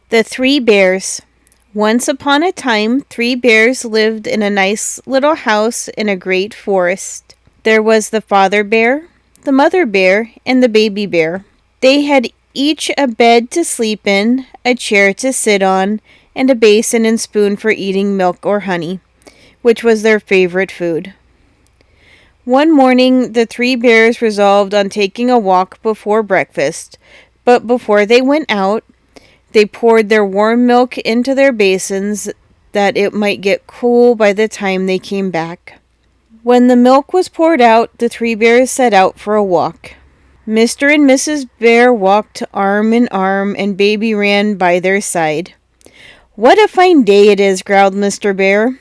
The Three Bears. Once upon a time, three bears lived in a nice little house in a great forest. There was the father bear, the mother bear, and the baby bear. They had each a bed to sleep in, a chair to sit on, and a basin and spoon for eating milk or honey, which was their favorite food. One morning, the three bears resolved on taking a walk before breakfast, but before they went out, they poured their warm milk into their basins that it might get cool by the time they came back. When the milk was poured out, the three bears set out for a walk. Mr. and Mrs. Bear walked arm in arm, and Baby ran by their side. "What a fine day it is," growled Mr. Bear.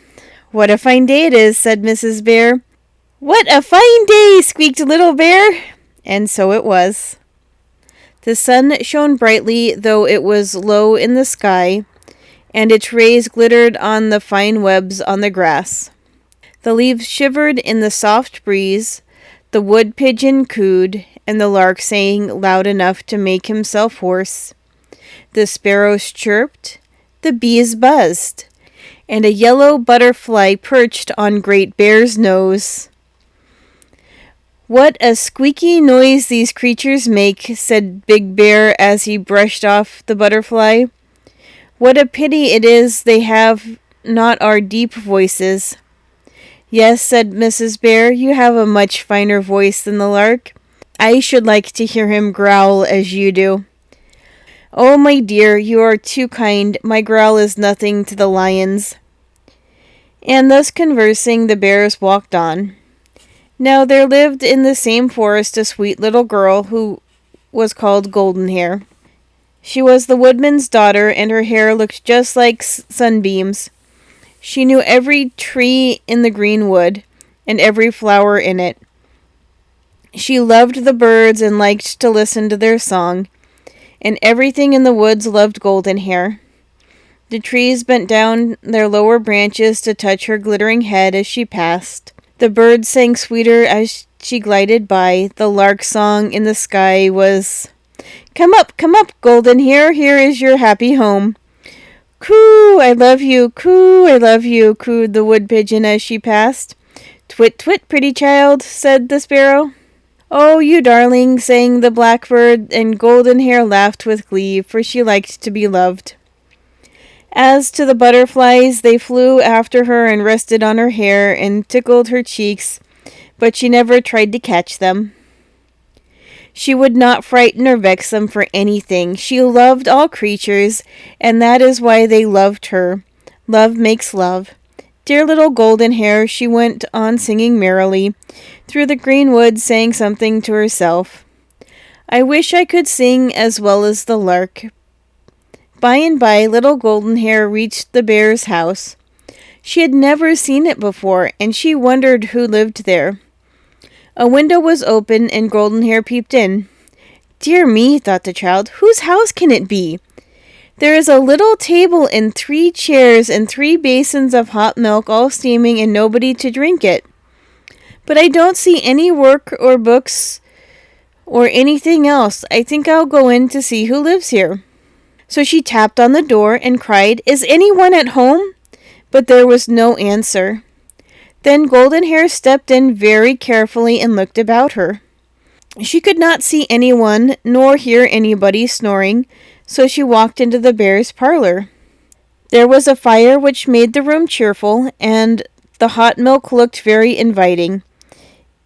"What a fine day it is," said Mrs. Bear. "What a fine day," squeaked Little Bear. And so it was. The sun shone brightly, though it was low in the sky, and its rays glittered on the fine webs on the grass. The leaves shivered in the soft breeze, the wood pigeon cooed, and the lark sang loud enough to make himself hoarse. The sparrows chirped, the bees buzzed, and a yellow butterfly perched on Great Bear's nose. "What a squeaky noise these creatures make," said Big Bear as he brushed off the butterfly. "What a pity it is they have not our deep voices." "Yes," said Mrs. Bear, "you have a much finer voice than the lark. I should like to hear him growl as you do." "Oh, my dear, you are too kind. My growl is nothing to the lion's." And thus conversing, the bears walked on. Now there lived in the same forest a sweet little girl who was called Goldenhair. She was the woodman's daughter, and her hair looked just like sunbeams. She knew every tree in the green wood, and every flower in it. She loved the birds and liked to listen to their song, and everything in the woods loved Goldenhair. The trees bent down their lower branches to touch her glittering head as she passed. The birds sang sweeter as she glided by. The lark's song in the sky was, come up, Goldenhair, here is your happy home." "Coo, I love you, coo, I love you," cooed the wood pigeon as she passed. "Twit, twit, pretty child," said the sparrow. "Oh, you darling," sang the blackbird, and Goldenhair laughed with glee, for she liked to be loved. As to the butterflies, they flew after her and rested on her hair and tickled her cheeks, but she never tried to catch them. She would not frighten or vex them for anything. She loved all creatures, and that is why they loved her. Love makes love. Dear little Goldenhair, she went on singing merrily through the green woods, saying something to herself. "I wish I could sing as well as the lark." By and by, little Goldenhair reached the bear's house. She had never seen it before, and she wondered who lived there. A window was open, and Goldenhair peeped in. "Dear me," thought the child, "whose house can it be? There is a little table and 3 chairs and 3 basins of hot milk all steaming and nobody to drink it. But I don't see any work or books or anything else. I think I'll go in to see who lives here." So she tapped on the door and cried, "Is anyone at home?" But there was no answer. Then Goldenhair stepped in very carefully and looked about her. She could not see anyone nor hear anybody snoring, so she walked into the bear's parlor. There was a fire which made the room cheerful, and the hot milk looked very inviting.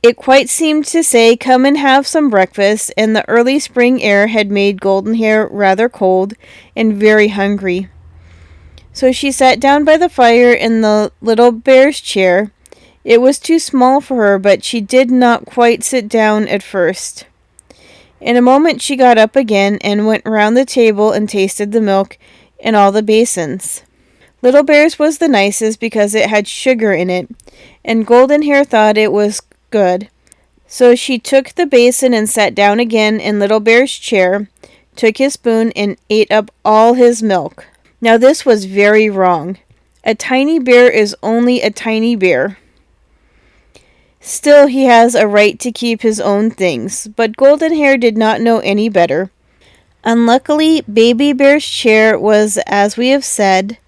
It quite seemed to say, "Come and have some breakfast," and the early spring air had made Goldenhair rather cold and very hungry. So she sat down by the fire in the little bear's chair. It was too small for her, but she did not quite sit down at first. In a moment she got up again and went round the table and tasted the milk in all the basins. Little Bear's was the nicest because it had sugar in it, and Goldenhair thought it was good. So she took the basin and sat down again in Little Bear's chair, took his spoon, and ate up all his milk. Now this was very wrong. A tiny bear is only a tiny bear. Still, he has a right to keep his own things, but Goldenhair did not know any better. Unluckily, Baby Bear's chair was, as we have said,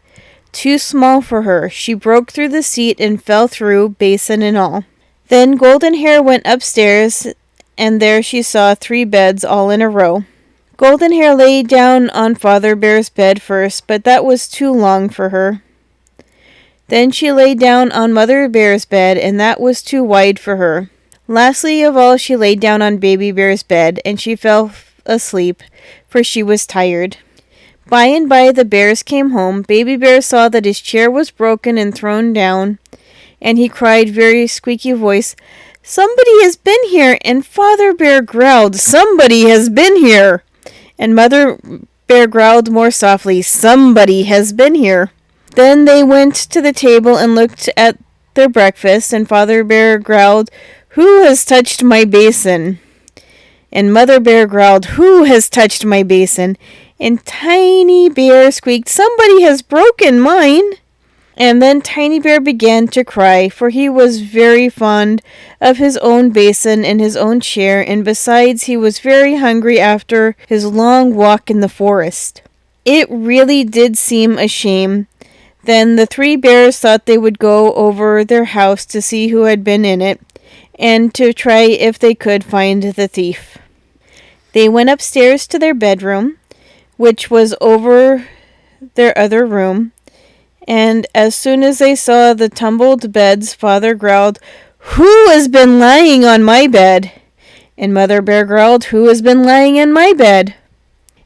too small for her. She broke through the seat and fell through, basin and all. Then Goldenhair went upstairs, and there she saw 3 beds all in a row. Goldenhair lay down on Father Bear's bed first, but that was too long for her. Then she lay down on Mother Bear's bed, and that was too wide for her. Lastly of all, she lay down on Baby Bear's bed, and she fell asleep, for she was tired. By and by the bears came home. Baby Bear saw that his chair was broken and thrown down, and he cried very squeaky voice, "Somebody has been here!" And Father Bear growled, "Somebody has been here!" And Mother Bear growled more softly, "Somebody has been here!" Then they went to the table and looked at their breakfast, and Father Bear growled, "Who has touched my basin?" And Mother Bear growled, "Who has touched my basin?" And Tiny Bear squeaked, "Somebody has broken mine!" And then Tiny Bear began to cry, for he was very fond of his own basin and his own chair, and besides he was very hungry after his long walk in the forest. It really did seem a shame. Then the 3 bears thought they would go over their house to see who had been in it, and to try if they could find the thief. They went upstairs to their bedroom, which was over their other room, and as soon as they saw the tumbled beds, Father growled, "Who has been lying on my bed?" And Mother Bear growled, "Who has been lying in my bed?"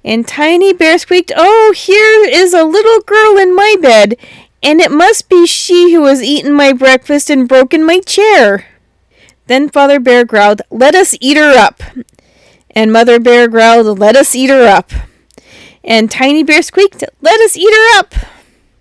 And Tiny Bear squeaked, "Oh, here is a little girl in my bed, and it must be she who has eaten my breakfast and broken my chair." Then Father Bear growled, "Let us eat her up." And Mother Bear growled, "Let us eat her up." And Tiny Bear squeaked, "Let us eat her up."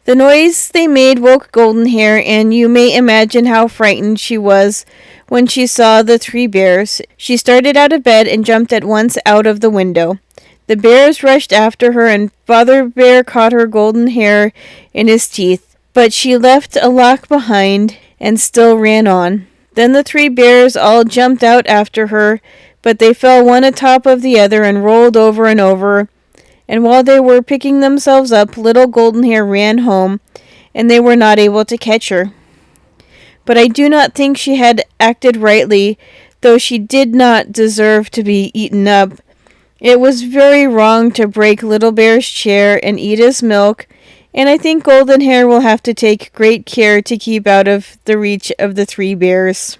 The noise they made woke Goldenhair, and you may imagine how frightened she was when she saw the 3 bears. She started out of bed and jumped at once out of the window. The bears rushed after her, and Father Bear caught her golden hair in his teeth, but she left a lock behind and still ran on. Then the 3 bears all jumped out after her, but they fell one atop of the other and rolled over and over, and while they were picking themselves up, little Goldenhair ran home, and they were not able to catch her. But I do not think she had acted rightly, though she did not deserve to be eaten up. It was very wrong to break Little Bear's chair and eat his milk, and I think Goldenhair will have to take great care to keep out of the reach of the 3 bears.